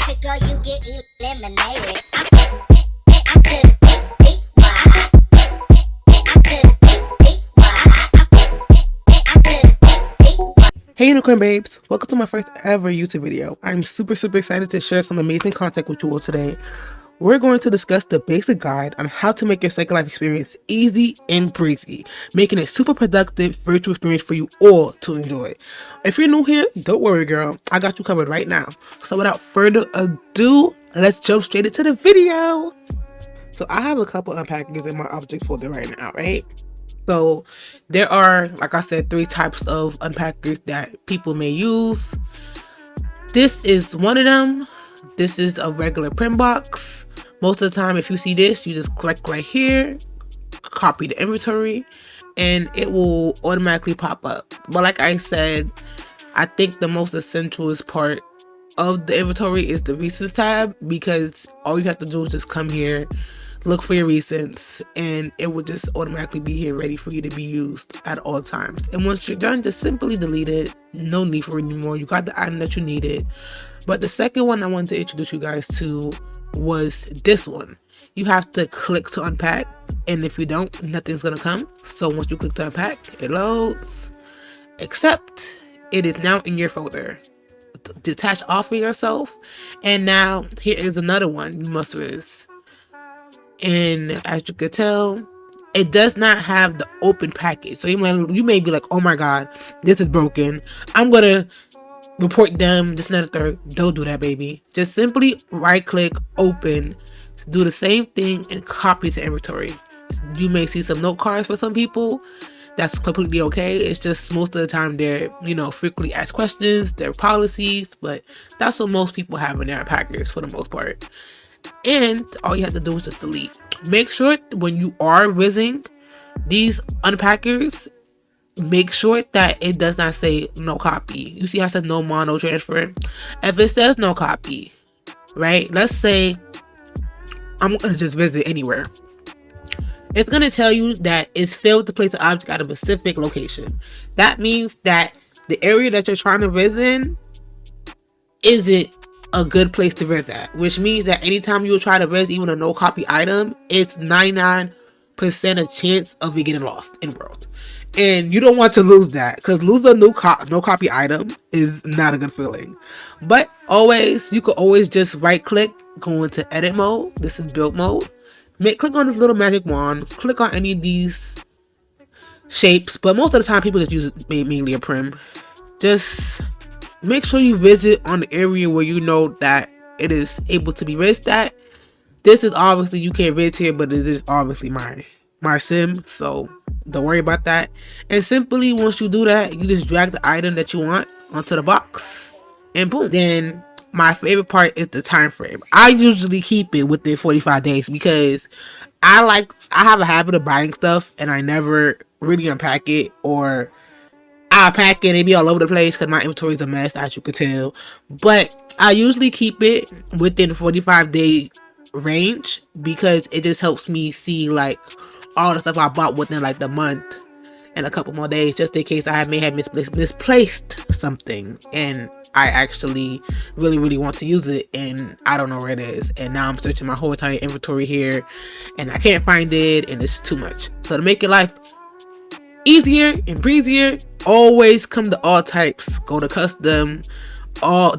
trigger, you get eliminated. I could've take why. I could've take why. I could've take why. Hey unicorn babes, welcome to my first ever YouTube video. I'm super excited to share some amazing content with you all today. We're going to discuss the basic guide on how to make your Second Life experience easy and breezy, making a super productive virtual experience for you all to enjoy. If you're new here, don't worry girl, I got you covered right now. So without further ado, let's jump straight into the video. So I have a couple unpackings in my object folder right now, right? So there are, like I said, 3 types of unpackers that people may use. This is one of them. This is a regular print box. Most of the time, if you see this, you just click right here, copy the inventory, and it will automatically pop up. But like I said, I think the most essential part of the inventory is the recents tab, because all you have to do is just come here, look for your recents, and it will just automatically be here ready for you to be used at all times. And once you're done, just simply delete it. No need for it anymore. You got the item that you needed. But the second one I wanted to introduce you guys to was this one. You have to click to unpack, and if you don't, nothing's gonna come. So once you click to unpack, it loads, except it is now in your folder. Detach off of yourself, and now here is another one you must use. And as you can tell, it does not have the open package. So you may be like, oh my god, this is broken, I'm gonna report them, this and that, third. Don't do that, baby. Just simply right click, open, do the same thing, and copy to inventory. You may see some note cards for some people. That's completely okay. It's just most of the time they're, frequently asked questions, their policies, but that's what most people have in their packers for the most part. And all you have to do is just delete. Make sure when you are visiting these unpackers, make sure that it does not say no copy. You see how it says no mono transfer? If it says no copy, right? Let's say I'm gonna just visit anywhere. It's gonna tell you that it's failed to place an object at a specific location. That means that the area that you're trying to visit isn't a good place to visit at, which means that anytime you try to visit even a no copy item, it's 99% a chance of it getting lost in world. And you don't want to lose that, because losing a no copy item is not a good feeling. But you could always just right click, go into edit mode. This is build mode. Click on this little magic wand, click on any of these shapes, but most of the time people just use mainly a prim. Just make sure you visit on the area where you know that it is able to be visited at. This is obviously, you can't visit here, but it is obviously my sim, so don't worry about that. And simply once you do that, you just drag the item that you want onto the box, and boom. Then my favorite part is the time frame. I usually keep it within 45 days because I have a habit of buying stuff and I never really unpack it, or I pack it and it be all over the place because my inventory is a mess, as you could tell. But I usually keep it within 45-day range because it just helps me see like all the stuff I bought within like the month and a couple more days, just in case I may have misplaced something and I actually really want to use it and I don't know where it is, and now I'm searching my whole entire inventory here and I can't find it and it's too much. So to make your life easier and breezier, always come to all types, go to custom,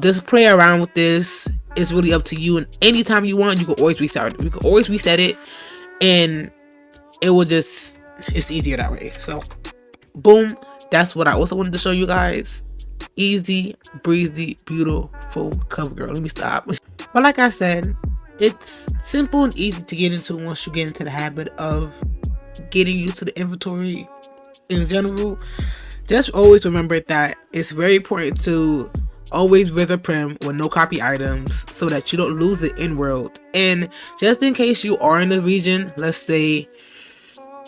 just play around with this. It's really up to you, and anytime you want, you can always restart it. You can always reset it, and it's easier that way. So boom, that's what I also wanted to show you guys. Easy, breezy, beautiful cover girl. Let me stop. But like I said, it's simple and easy to get into once you get into the habit of getting used to the inventory in general. Just always remember that it's very important to always visit prim with no copy items so that you don't lose it in world. And just in case you are in the region, let's say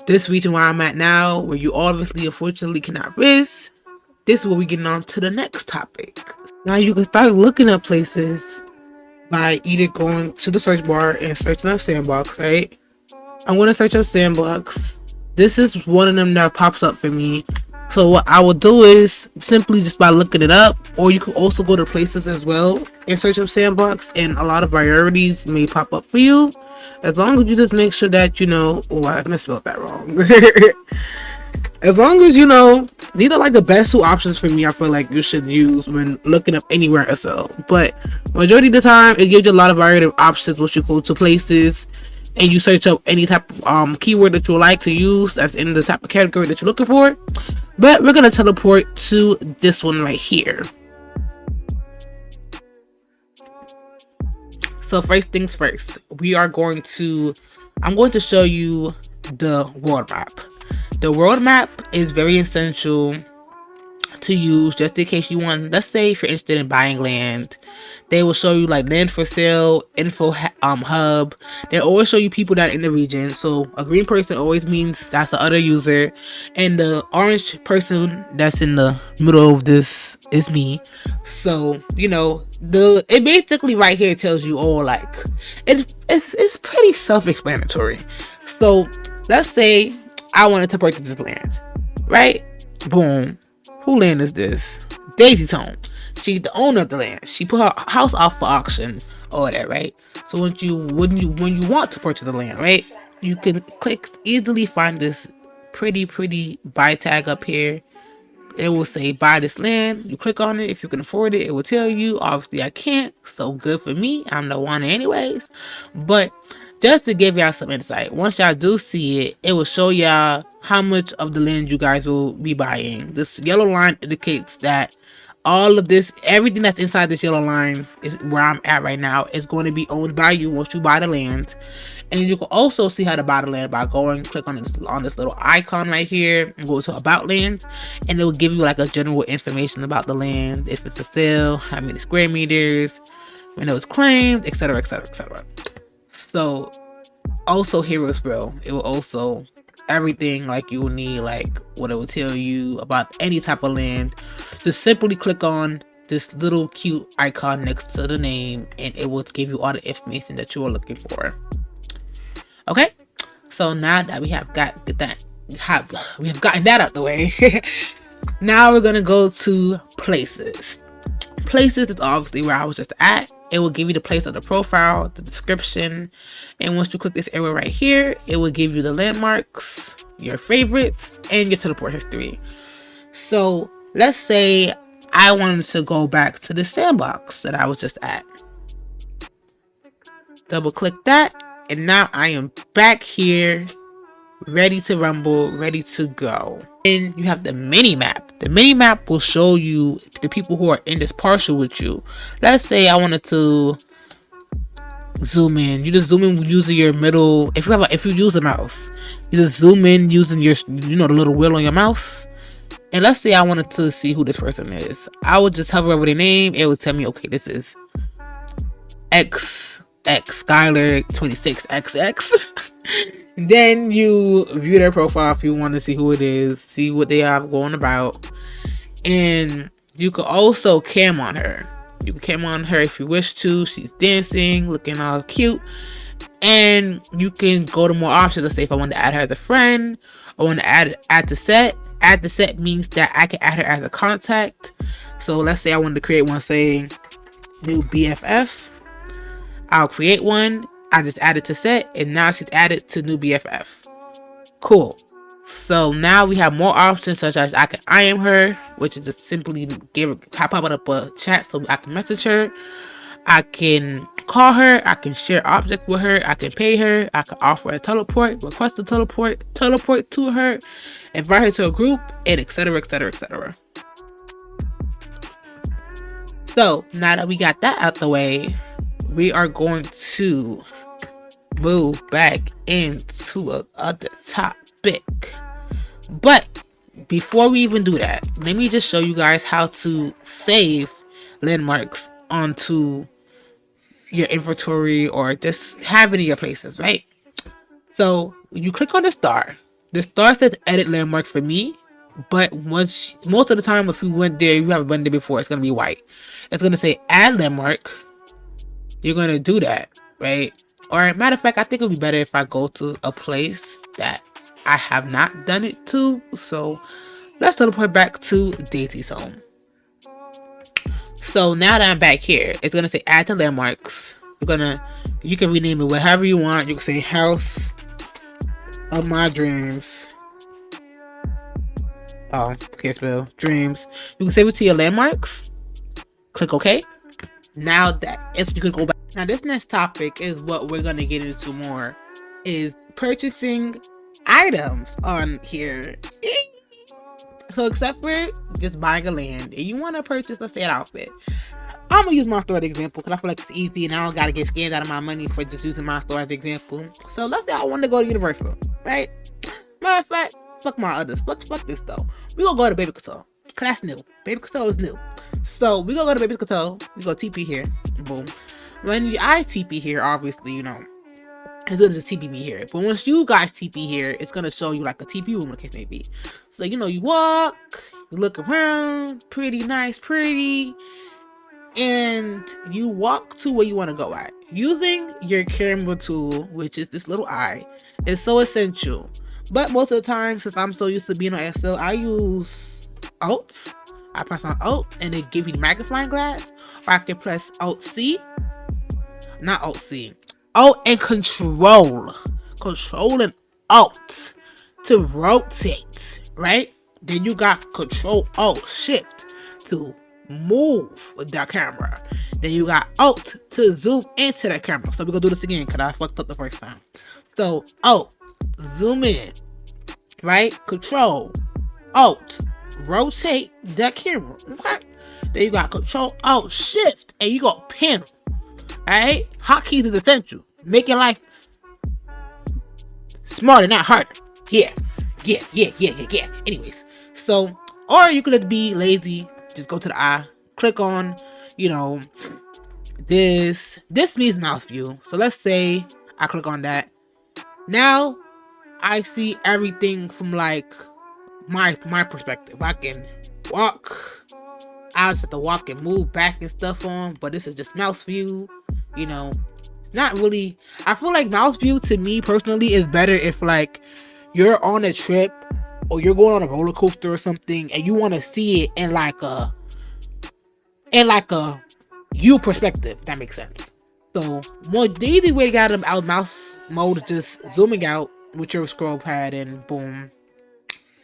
this region where I'm at now, where you obviously unfortunately cannot visit, this is where we get on to the next topic. Now you can start looking up places by either going to the search bar and searching up sandbox, right? I'm going to search up sandbox. This is one of them that pops up for me. So what I will do is simply just by looking it up, or you can also go to places as well and search up sandbox, and a lot of varieties may pop up for you, as long as you just make sure that you know. Oh, I misspelled that wrong. As long as you know, these are like the best two options for me. I feel like you should use when looking up anywhere SL. But majority of the time, it gives you a lot of variety of options once you go to places and you search up any type of keyword that you would like to use that's in the type of category that you're looking for. But we're gonna teleport to this one right here. So first things first, I'm going to show you the world map. The world map is very essential to use just in case you want, let's say if you're interested in buying land, they will show you like land for sale, info hub. They always show you people that are in the region. So a green person always means that's the other user, and the orange person that's in the middle of this is me. So you know, it basically right here tells you all, like it's pretty self-explanatory. So let's say I wanted to purchase this land, right? Boom. Who land is this? Daisy's home. She's the owner of the land. She put her house out for auction. All that, right? So when you want to purchase the land, right? You can easily find this pretty buy tag up here. It will say buy this land. You click on it. If you can afford it, it will tell you. Obviously I can't, so good for me. I'm the one anyways. But just to give y'all some insight, once y'all do see it, it will show y'all how much of the land you guys will be buying. This yellow line indicates that all of this, everything that's inside this yellow line is where I'm at right now, is going to be owned by you once you buy the land. And you can also see how to buy the land by click on this little icon right here and go to about land, and it will give you like a general information about the land, if it's for sale, how many square meters, when it was claimed, etc, etc, etc. So also Heroes Bro, it will also everything like you will need, like what it will tell you about any type of land. Just simply click on this little cute icon next to the name, and it will give you all the information that you are looking for. Okay, so now that we have gotten that out the way, now we're gonna go to places. Places is obviously where I was just at. It will give you the place of the profile, the description, and once you click this area right here, it will give you the landmarks, your favorites, and your teleport history. So let's say I wanted to go back to the sandbox that I was just at. Double click that, and now I am back here, ready to rumble, ready to go. And you have the mini map. The mini map will show you the people who are in this parcel with you. Let's say I wanted to zoom in. You just zoom in using your middle. If you use the mouse, you just zoom in using your, the little wheel on your mouse. And let's say I wanted to see who this person is. I would just hover over their name. It would tell me, okay, this is X Skylar 26XX. Then you view their profile if you want to see who it is, see what they have going about, and you can also cam on her. You can cam on her if you wish to. She's dancing, looking all cute, and you can go to more options. Let's say if I want to add her as a friend, I want to add to set. Add to set means that I can add her as a contact. So let's say I wanted to create one saying new BFF. I'll create one. I just added to set, and now she's added to new BFF. Cool. So now we have more options, such as I can IM her, which is just simply pop up a chat so I can message her. I can call her. I can share objects with her. I can pay her. I can offer a teleport, request a teleport to her, invite her to a group, and etc, etc, etc. So now that we got that out the way, we are going to move back into another topic. But before we even do that, let me just show you guys how to save landmarks onto your inventory or just have it in your places, right? So you click on the star says edit landmark for me, but most of the time if you went there, you haven't been there before, it's gonna be white. It's gonna say add landmark. You're gonna do that, right? Or matter of fact, I think it would be better if I go to a place that I have not done it to. So let's teleport back to Daisy's home. So now that I'm back here, it's gonna say add to landmarks. You can rename it whatever you want. You can say house of my dreams. Oh, can't spell dreams. You can save it to your landmarks. Click OK. Now that you can go back. Now this next topic is what we're gonna get into more, is purchasing items on here. So except for just buying a land, and you want to purchase, let's say, an outfit. I'm gonna use my store as an example because I feel like it's easy and I don't gotta get scammed out of my money for just using my store as an example. So let's say I want to go to Universal, right? Matter of fact, fuck my others. Fuck this though. We gonna go to Baby Couture, cause that's new. Baby Couture is new. So we gonna go to Baby Couture. We go TP here. Boom. When I TP here, obviously, you know, it's gonna just TP me here. But once you guys TP here, it's gonna show you like a TP room, in the case may be. So you know, you walk, you look around, pretty nice, pretty, and you walk to where you want to go at. Using your camera tool, which is this little eye, is so essential. But most of the time, since I'm so used to being on SL, I use Alt. I press on Alt and it gives me the magnifying glass. Or I can press Alt C. Not Alt C. Alt and Control. Control and Alt to rotate, right? Then you got Control Alt Shift to move with that camera. Then you got Alt to zoom into that camera. So we're gonna do this again because I fucked up the first time. So Alt, zoom in, right? Control Alt, rotate that camera. Okay. Then you got Control Alt Shift and you got panel. Alright? Hotkeys is essential. Make your life smarter, not harder. Yeah. Anyways, so, or you could be lazy, just go to the eye, click on, you know, this means mouse view. So let's say I click on that. Now I see everything from like my perspective. I can walk. I just have to walk and move back and stuff on, but this is just mouse view. You know, it's not really. I feel like mouse view to me personally is better if like you're on a trip or you're going on a roller coaster or something and you want to see it in like a you perspective, if that makes sense. So the easy way to get out of mouse mode is just zooming out with your scroll pad and boom.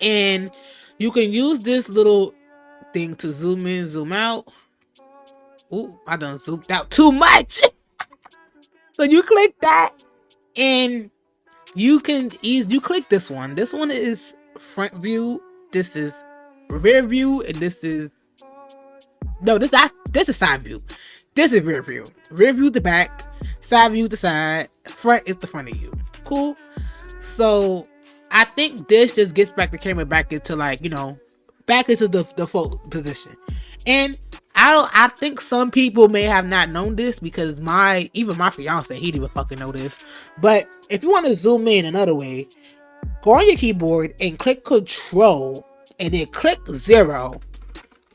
And you can use this little thing to zoom in, zoom out. Ooh, I done zoomed out too much. So you click that and you click this one. This one is front view. This is rear view, and this is side view. This is rear view. Rear view the back, side view the side, front is the front of you. Cool. So I think this just gets back the camera back into like, you know, back into the default position. And I think some people may have not known this because even my fiance, he didn't even fucking know this. But if you want to zoom in another way, go on your keyboard and click Control and then click 0.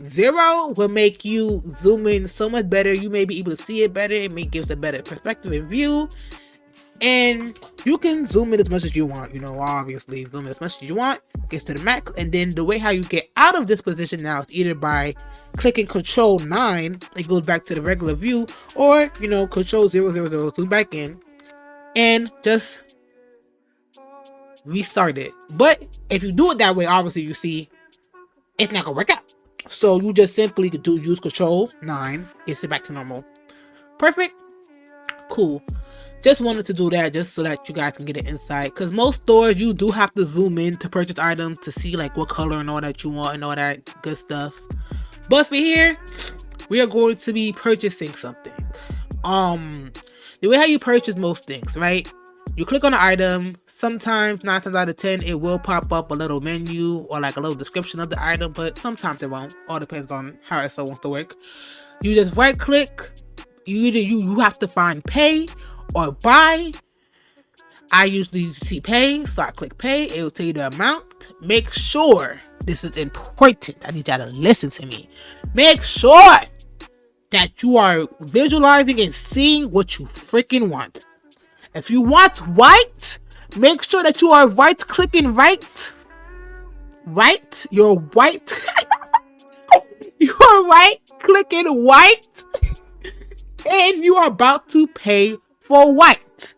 0 will make you zoom in so much better. You may be able to see it better. It may give us a better perspective and view. And you can zoom in as much as you want. You know, obviously, zoom in as much as you want. Gets to the max. And then the way how you get out of this position now is either by clicking Control 9. It goes back to the regular view. Or, you know, Control 000, zoom back in. And just restart it. But if you do it that way, obviously, you see, it's not going to work out. So you just simply use Control 9. Gets it back to normal. Perfect. Cool. Just wanted to do that just so that you guys can get an insight. Because most stores, you do have to zoom in to purchase items to see like what color and all that you want and all that good stuff. But for here, we are going to be purchasing something. The way how you purchase most things, right? You click on the item. Sometimes, 9 times out of 10, it will pop up a little menu or like a little description of the item. But sometimes it won't. All depends on how SO wants to work. You just right click. You have to find pay or buy. I usually see pay, so I click pay. It will tell you the amount. Make sure, this is important, I need y'all to listen to me. Make sure that you are visualizing and seeing what you freaking want. If you want white, make sure that you are right clicking right right, you're white. You are right clicking white, and you are about to pay for white.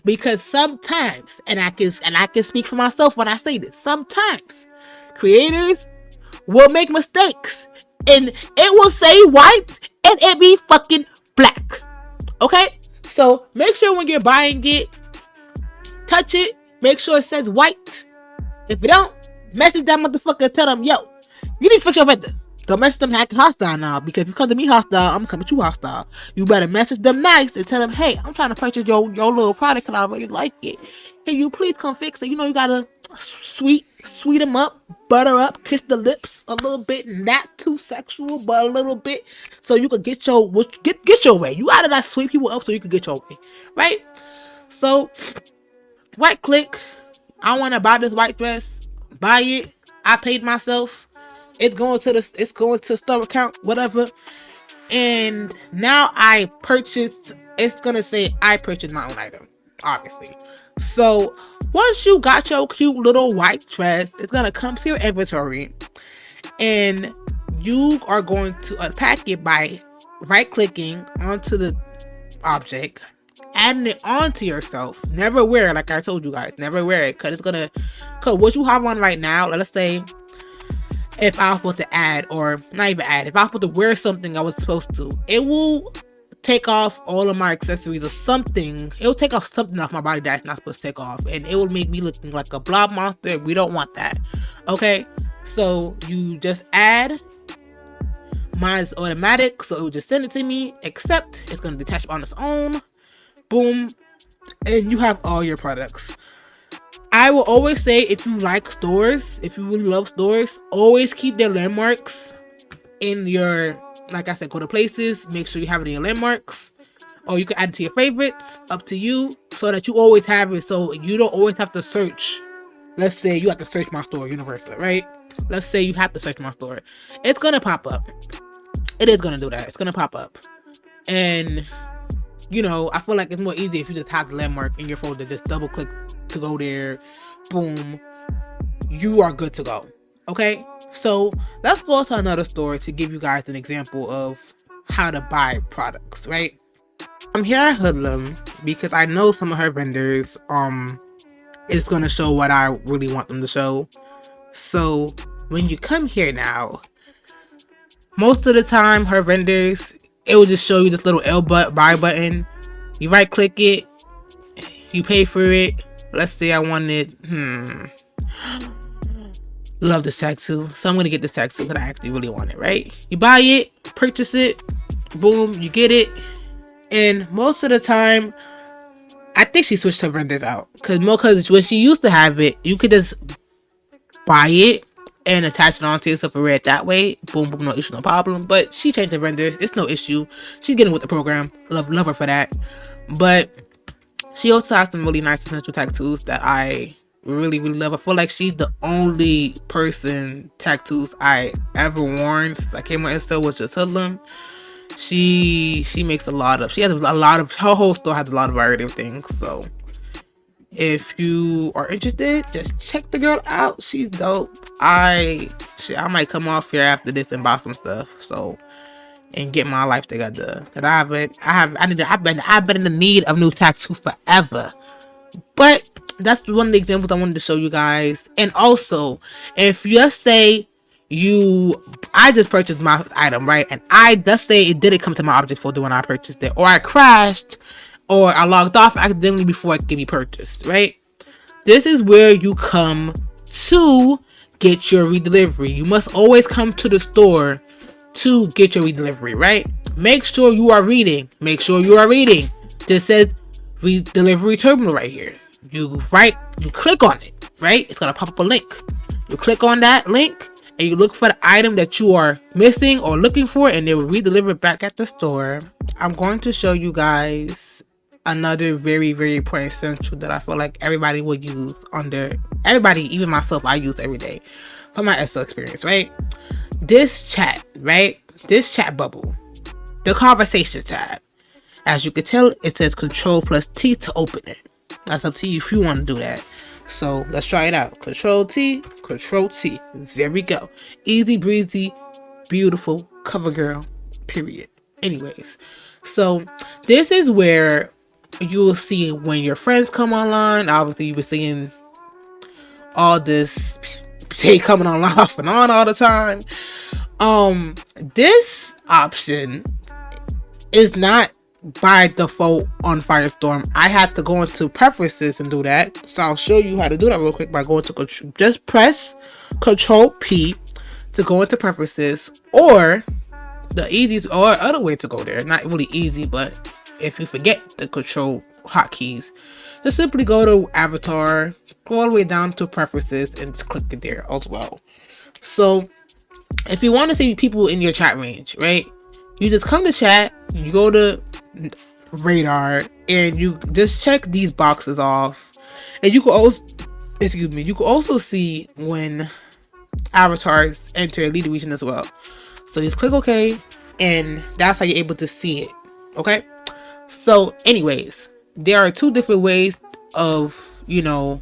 Because sometimes, and I can speak for myself when I say this, sometimes creators will make mistakes and it will say white and it be fucking black. Okay? So make sure when you're buying it, touch it, make sure it says white. If you don't, message that motherfucker, tell them, yo, you need to fix your render. Don't message them acting hostile now, because if you come to me hostile, I'm coming to you hostile. You better message them nice and tell them, hey, I'm trying to purchase your little product and I really like it. Can you please come fix it? You know, you gotta sweet them up, butter up, kiss the lips a little bit, not too sexual, but a little bit, so you could get your way. You gotta like sweet people up so you can get your way, right? So right click. I want to buy this white dress. Buy it. I paid myself. It's going to store account, whatever. And now I purchased. It's gonna say I purchased my own item, obviously. So once you got your cute little white dress, it's gonna come to your inventory, and you are going to unpack it by right clicking onto the object, adding it onto yourself. Never wear it, like I told you guys. Never wear it, cause what you have on right now. Let's say if I was supposed to add, or not even add, if I was supposed to wear something I was supposed to, it will take off all of my accessories or something. It will take off something off my body that's not supposed to take off, and it will make me looking like a blob monster. We don't want that. Okay, so you just add. Mine's automatic, so it will just send it to me, except it's going to detach on its own. Boom, and you have all your products. I will always say, if you like stores, if you really love stores, always keep their landmarks in your, like I said, go to places, make sure you have it in your landmarks, or you can add it to your favorites, up to you, so that you always have it, so you don't always have to search. Let's say you have to search my store universally, right? Let's say you have to search my store. It's gonna pop up. It is gonna do that. It's gonna pop up. And you know, I feel like it's more easy if you just have the landmark in your folder, just double click to go there, boom, you are good to go. Okay, so let's go to another store to give you guys an example of how to buy products, right? I'm here at Hoodlum because I know some of her vendors is gonna show what I really want them to show. So when you come here now, most of the time her vendors, it will just show you this little buy button. You right click it, you pay for it. Let's say I wanted, love this tattoo, so I'm gonna get this tattoo because I actually really want it, right? You buy it, purchase it, boom, you get it. And most of the time, I think she switched her vendors out, because when she used to have it, you could just buy it and attach it onto yourself and wear it that way. Boom, boom, no issue, no problem. But she changed the vendors. It's no issue. She's getting with the program. Love her for that. But she also has some really nice essential tattoos that I really, really love. I feel like she's the only person tattoos I ever worn since I came on Insta, was just Hoodlum. She makes a lot of, her whole store has a lot of variety of things. So if you are interested, just check the girl out. She's dope. I might come off here after this and buy some stuff, so, and get my life together. Cause I've been in the need of new tattoo forever. But that's one of the examples I wanted to show you guys. And also, if you just say I just purchased my item, right? And I just say it didn't come to my object folder when I purchased it, or I crashed, or I logged off accidentally before it can be purchased, right? This is where you come to get your redelivery. You must always come to the store to get your redelivery, right? Make sure you are reading. This says redelivery terminal right here. You click on it, right? It's gonna pop up a link. You click on that link and you look for the item that you are missing or looking for, and they will redeliver it back at the store. I'm going to show you guys another very, very important essential that I feel like everybody would use everybody, even myself, I use every day for my SO experience, right? This chat, right? This chat bubble, the conversation tab. As you can tell, it says Control+T to open it. That's up to you if you want to do that. So let's try it out. Control T, Control T. There we go. Easy breezy, beautiful cover girl, period. Anyways, so this is where you will see when your friends come online. Obviously, you've been seeing all this they coming on off and on all the time. This option is not by default on Firestorm. I had to go into preferences and do that. So I'll show you how to do that real quick by going to just press Control P to go into preferences, or the easiest or other way to go there. Not really easy, but if you forget the control hotkeys, just simply go to avatar, go all the way down to preferences, and just click it there as well. So if you want to see people in your chat range, right, you just come to chat, you go to radar, and you just check these boxes off, and you can also, you can also see when avatars enter a leader region as well. So just click OK, and that's how you're able to see it. Okay, so anyways, there are two different ways of, you know,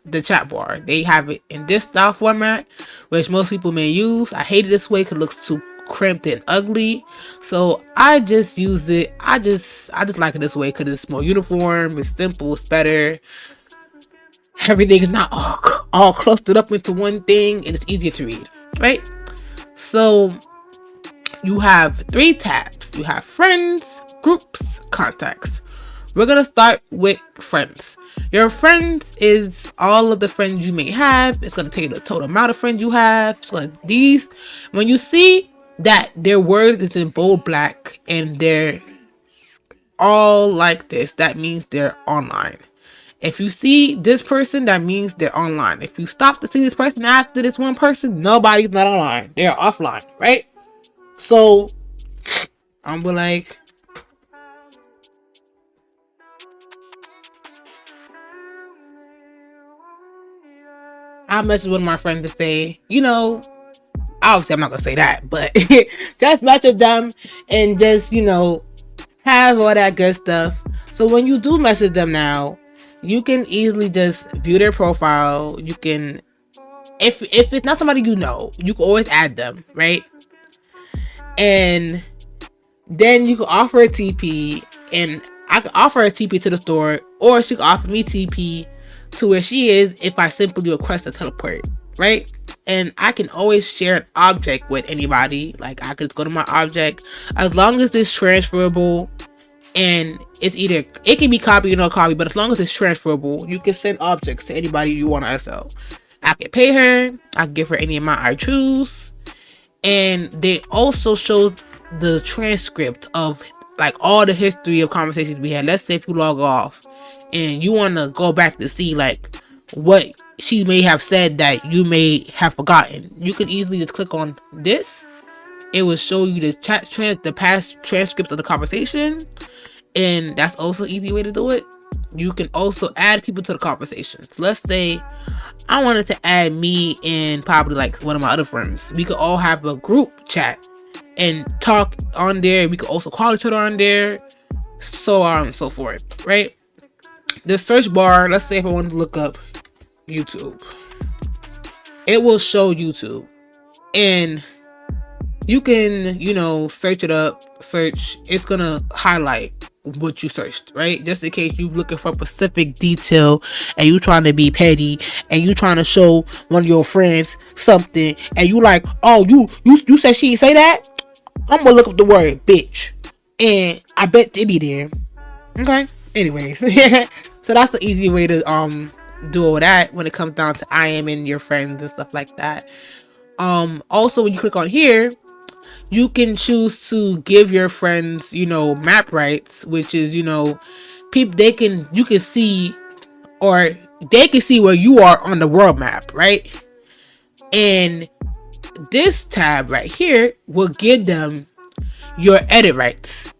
the chat bar. They have it in this style format, which most people may use. I hate it this way because it looks too crimped and ugly, so I just use it. I just like it this way because it's more uniform, it's simple, it's better. Everything is not all clustered up into one thing, and it's easier to read, right? So you have 3 tabs. You have friends, groups, contacts. We're gonna start with friends. Your friends is all of the friends you may have. It's gonna tell you the total amount of friends you have. It's gonna these when you see that their word is in bold black and they're all like this, that means they're online. If you see this person, that means they're online. If you stop to see this person after this one person, nobody's not online. They're offline, right? So I'm like, I messaged one of my friends to say, you know, obviously I'm not gonna say that, but just message them and just, you know, have all that good stuff. So when you do message them now, you can easily just view their profile. You can, if it's not somebody you know, you can always add them, right? And then you can offer a TP, and I can offer a TP to the store, or she can offer me TP to where she is if I simply request a teleport, right? And I can always share an object with anybody. Like I could go to my object, as long as it's transferable, and it's either, it can be copied or no copy, but as long as it's transferable, you can send objects to anybody you want to SL. I can pay her, I can give her any amount I choose, and they also shows the transcript of like all the history of conversations we had. Let's say if you log off and you want to go back to see like what she may have said that you may have forgotten, you can easily just click on this. It will show you the past transcripts of the conversation, and that's also an easy way to do it. You can also add people to the conversations. Let's say I wanted to add me and probably like one of my other friends. We could all have a group chat and talk on there. We could also call each other on there, so on and so forth, right? The search bar, let's say if I want to look up YouTube, it will show YouTube, and you can, you know, search it up, it's gonna highlight what you searched, right? Just in case you looking for specific detail and you trying to be petty and you trying to show one of your friends something and you like, oh, you said she didn't say that? I'm gonna look up the word bitch and I bet they be there. Okay, anyways. So that's the easy way to do all that when it comes down to I am in your friends and stuff like that. Also when you click on here, you can choose to give your friends, you know, map rights, which is, you know, people, you can see, or they can see where you are on the world map, right? And this tab right here will give them your edit rights.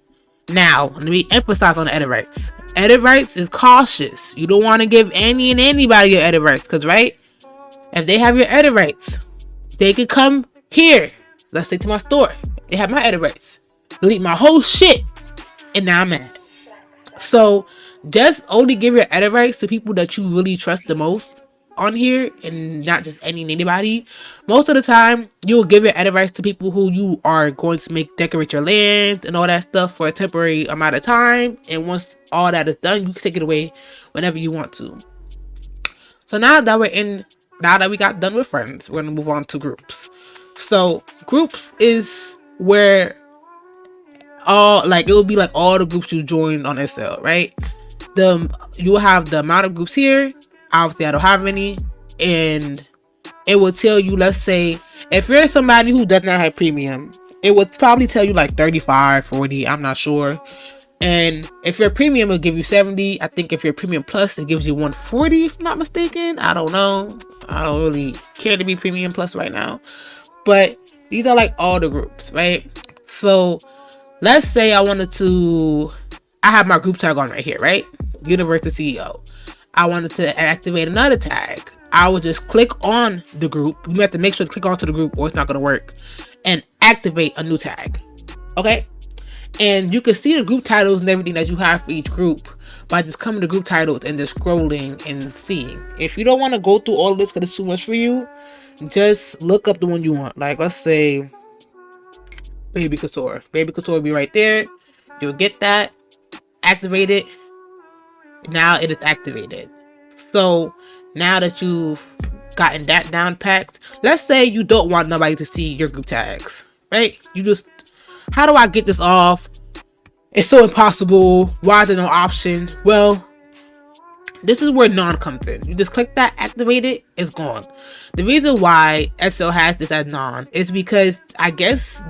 Now, let me emphasize on the edit rights. Edit rights is cautious. You don't want to give any and anybody your edit rights, because, right, if they have your edit rights, they could come here. Let's say to my store, they have my edit rights, delete my whole shit, and now I'm mad. So just only give your edit rights to people that you really trust the most on here, and not just anybody. Most of the time you'll give your edit rights to people who you are going to make decorate your land and all that stuff for a temporary amount of time, and once all that is done, you can take it away whenever you want to. So now that we got done with friends, we're gonna move on to groups. So groups is where it will be like all the groups you joined on SL, right? You will have the amount of groups here. Obviously I don't have any, and it will tell you, let's say if you're somebody who does not have premium, it would probably tell you like 35, 40, I'm not sure. And if you're premium, it'll give you 70. I think if you're premium plus, it gives you 140, if I'm not mistaken. I don't know. I don't really care to be premium plus right now. But these are like all the groups, right? So let's say I have my group tag on right here, right? University CEO. I wanted to activate another tag. I would just click on the group. You have to make sure to click onto the group or it's not going to work. And activate a new tag. Okay? And you can see the group titles and everything that you have for each group by just coming to group titles and just scrolling and seeing. If you don't want to go through all of this because it's too much for you, just look up the one you want. Like, let's say Baby Couture. Baby Couture will be right there. You'll get that. Activate it. Now it is activated. So now that you've gotten that down packed, let's say you don't want nobody to see your group tags, right? You just, how do I get this off? It's so impossible. Why is there no option? Well, this is where none comes in. You just click that, activate it, it's gone. The reason why SL has this as none is because I guess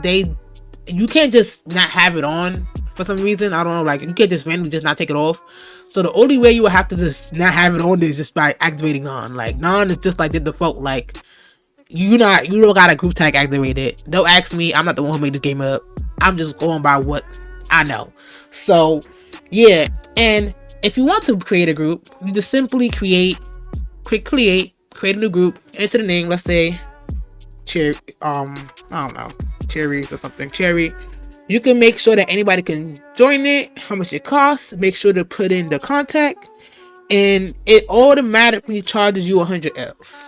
you can't just not have it on for some reason. I don't know, like you can't just randomly just not take it off. So the only way you would have to just not have it on is just by activating none. Like none is just like the default. Like you don't got a group tag activated. Don't ask me. I'm not the one who made this game up. I'm just going by what I know. So yeah, and if you want to create a group, you just simply create a new group, enter the name, let's say Cherry, I don't know, Cherries or something, Cherry. You can make sure that anybody can join it, how much it costs, make sure to put in the contact, and it automatically charges you 100 Ls.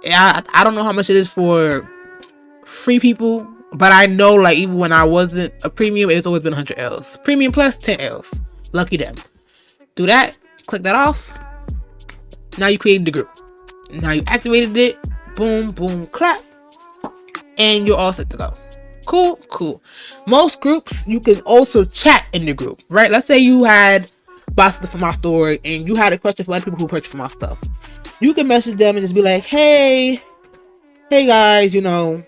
I don't know how much it is for free people, but I know like even when I wasn't a premium, it's always been 100 Ls. Premium plus 10 Ls. Lucky them. Do that, click that off. Now you created the group. Now you activated it. Boom, boom, clap. And you're all set to go. Cool. Most groups, you can also chat in the group, right? Let's say you had bought stuff from my store and you had a question for other people who purchased from my stuff. You can message them and just be like, hey guys, you know.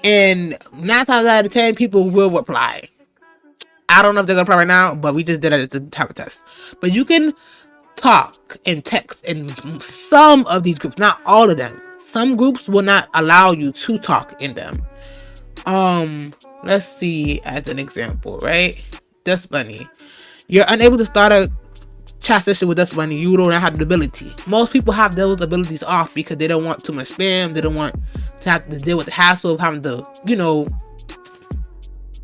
And 9 times out of 10, people will reply. I don't know if they're gonna reply right now, but we just did it as a type of test. But you can talk and text in some of these groups, not all of them. Some groups will not allow you to talk in them. Let's see as an example, right? Dust Bunny. You're unable to start a chat session with Dust Bunny. You don't have the ability. Most people have those abilities off because they don't want too much spam. They don't want to have to deal with the hassle of having to,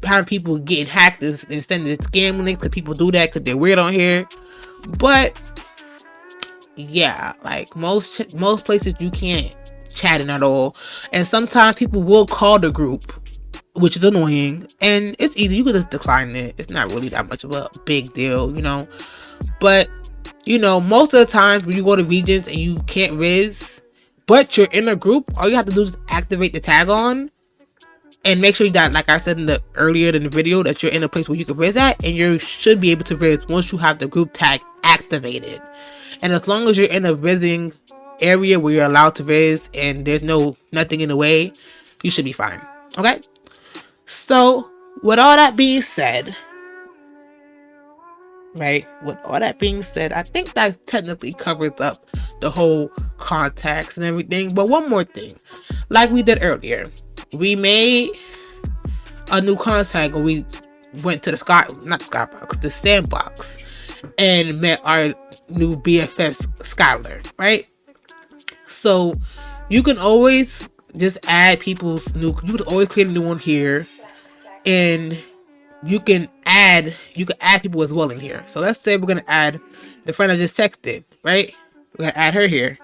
having people getting hacked and sending scam links, because people do that because they're weird on here. But yeah, like most places you can't chat in at all, and sometimes people will call the group, which is annoying, and it's easy. You can just decline it. It's not really that much of a big deal, but most of the times when you go to regions and you can't riz but you're in a group, all you have to do is activate the tag on and make sure that, like I said earlier in the video, that you're in a place where you can riz at, and you should be able to riz once you have the group tag activated. And as long as you're in a rizzing area where you're allowed to riz and there's nothing in the way, you should be fine. Okay? So, with all that being said, I think that technically covers up the whole contacts and everything. But one more thing, like we did earlier, we made a new contact when we went to the sandbox, and met our new BFF Skylar, right? So you can always just add you can always create a new one here, and you can add people as well in here. So let's say we're gonna add the friend I just texted, right? We're gonna add her here.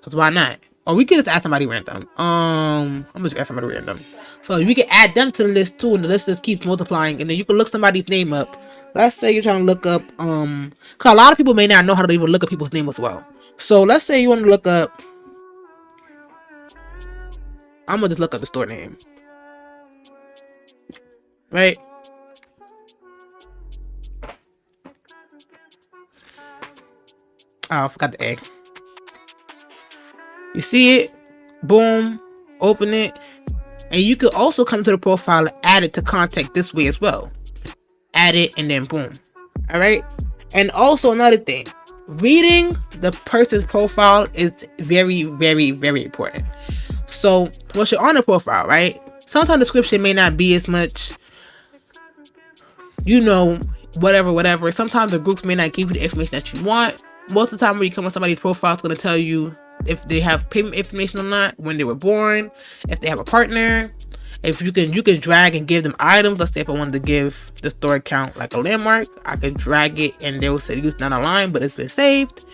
Cause why not? Or we could just add somebody random. I'm just add somebody random. So you can add them to the list too, and the list just keeps multiplying. And then you can look somebody's name up. Let's say you're trying to look up cause a lot of people may not know how to even look up people's name as well. So let's say you want to look up. I'm gonna just look up the store name, right? Oh, I forgot the A. You see it? Boom. Open it. And you could also come to the profile and add it to contact this way as well. Add it and then boom. Alright? And also another thing. Reading the person's profile is very, very, very important. So once you're on the profile, right? Sometimes the description may not be as much, whatever. Sometimes the groups may not give you the information that you want. Most of the time when you come on somebody's profile, it's going to tell you if they have payment information or not, when they were born, if they have a partner, if you can drag and give them items. Let's say if I wanted to give the store account like a landmark, I could drag it and they will say use not online, but it's been saved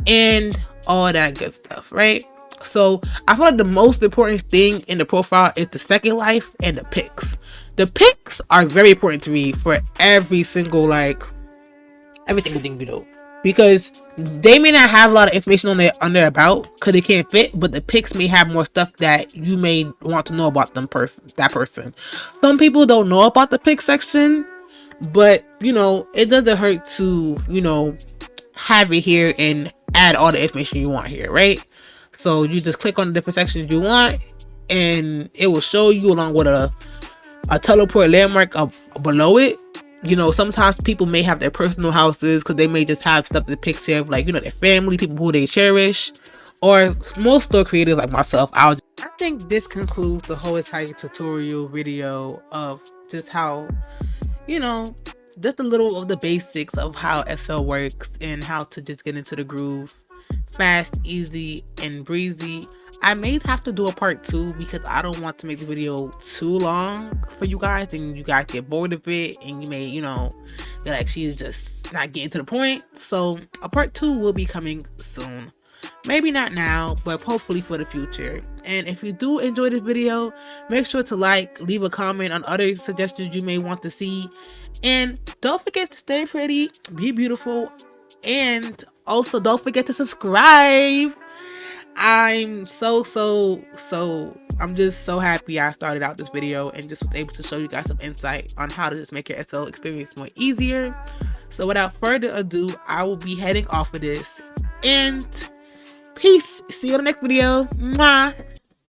and all that good stuff, right? So I feel like the most important thing in the profile is the second life and the pics. The pics are very important to me for every single thing we do, because they may not have a lot of information on their about because they can't fit, but the pics may have more stuff that you may want to know about that person. Some people don't know about the pic section, but it doesn't hurt to have it here and add all the information you want here, right? So you just click on the different sections you want and it will show you along with a teleport landmark up below it. Sometimes people may have their personal houses because they may just have stuff that depicts of their family, people who they cherish, or most store creators like myself. I think this concludes the whole entire tutorial video of just how, just a little of the basics of how SL works and how to just get into the groove fast, easy, and breezy. I may have to do a part 2 because I don't want to make the video too long for you guys and you guys get bored of it and you may, you're like, she's just not getting to the point. So a part 2 will be coming soon. Maybe not now, but hopefully for the future. And if you do enjoy this video, make sure to leave a comment on other suggestions you may want to see. And don't forget to stay pretty, be beautiful, and also don't forget to subscribe. I'm I'm just so happy I started out this video and just was able to show you guys some insight on how to just make your SL experience more easier. So without further ado, I will be heading off of this, and peace. See you in the next video. Mwah.